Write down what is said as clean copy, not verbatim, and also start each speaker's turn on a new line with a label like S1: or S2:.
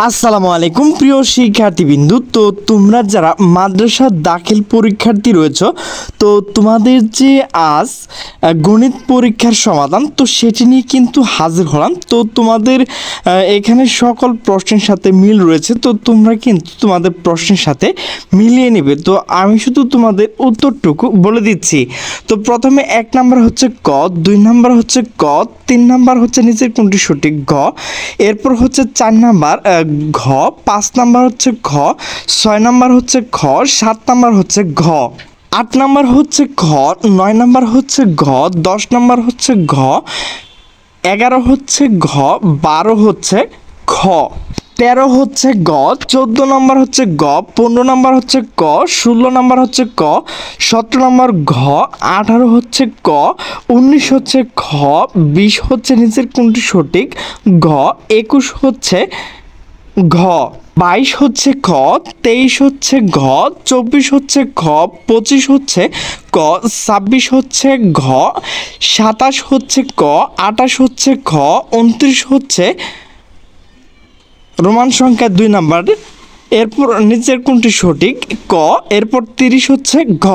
S1: আসসালামু আলাইকুম প্রিয় শিক্ষার্থীবৃন্দু। তো তোমরা যারা মাদ্রাসা দাখিল পরীক্ষার্থী রয়েছ, তো তোমাদের যে আজ গণিত পরীক্ষার সমাধান, তো সেটি নিয়ে কিন্তু হাজির হলাম। তো তোমাদের এখানে সকল প্রশ্নের সাথে মিল রয়েছে, তো তোমরা কিন্তু তোমাদের প্রশ্নের সাথে মিলিয়ে নেবে। তো আমি শুধু তোমাদের উত্তরটুকু বলে দিচ্ছি। তো প্রথমে 1 নাম্বার হচ্ছে ক, 2 নাম্বার হচ্ছে ক, 3 নাম্বার হচ্ছে নিচের কোনটি সঠিক ঘ, এরপর হচ্ছে 4 নাম্বার ঘ, 5 নাম্বার হচ্ছে ঘ, 6 নাম্বার হচ্ছে ঘ, 7 নাম্বার হচ্ছে ঘ, 8 নাম্বার হচ্ছে ঘ, 9 নাম্বার হচ্ছে ঘ, 10 নাম্বার হচ্ছে ঘ, 11 হচ্ছে ঘ, 12 হচ্ছে খ, 13 হচ্ছে গ, 14 নাম্বার হচ্ছে গ, 15 নাম্বার হচ্ছে ক, 16 নাম্বার হচ্ছে ক, 17 নাম্বার ঘ, 18 হচ্ছে ক, 19 হচ্ছে খ, 20 হচ্ছে নিচের কোনটি সঠিক ঘ, 21 হচ্ছে ঘ, 22 হচ্ছে খ, 23 হচ্ছে ঘ, 24 হচ্ছে ঘ, 25 হচ্ছে ক, 26 হচ্ছে ঘ, 27 হচ্ছে ক, 28 হচ্ছে ঘ, 29 হচ্ছে রোমান সংখ্যা 2 নাম্বার, এরপর নিচের কোনটি সঠিক ক, এরপর 30 হচ্ছে ঘ।